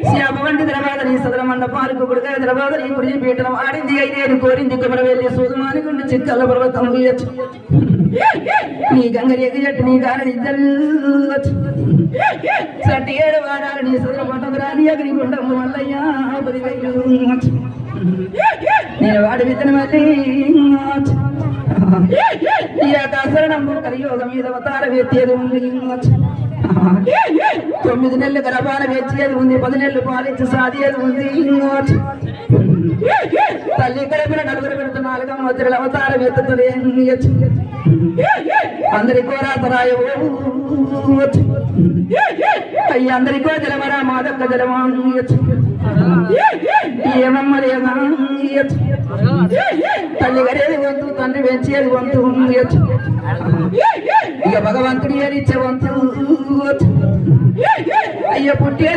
శ్యామ వంటి ద్రవాదని సదర మండపాలకు గుడిగా ద్రవాదని గురించి పీఠం ఆడింది అయితే కోరింది కుమర వెళ్ళి సూదుమాని గుండి చిక్కల పర్వతం నీ గంగరేకి జట్టు నీ గారని సట్టి ఏడు వాడాలి నీ సదర పట్టదురాని అగ్ని గుండము వల్లయ్యా నేను వాడి విత్తన మళ్ళీ శరణం కలియోగం మీద అవతార వేసేది ఉంది 9 నెలలు గర్భాన వేచేది ఉంది 10 నెలలు పాలించి సాధేది ఉంది తల్లి కడపిన నలుగురు పెడుతు 4వ మధ్యలో అవతార వేత్తలే అందరి కోరాతరాయ అయ్యి అందరికో జలమరా మాదక్క జలమా ఏమమ్మలేమా తల్లి గరేది వంతు తండ్రి పెంచేది వంతు ఇక భగవంతుడి ఏరిచ్చే వంతు అయ్య పుట్టే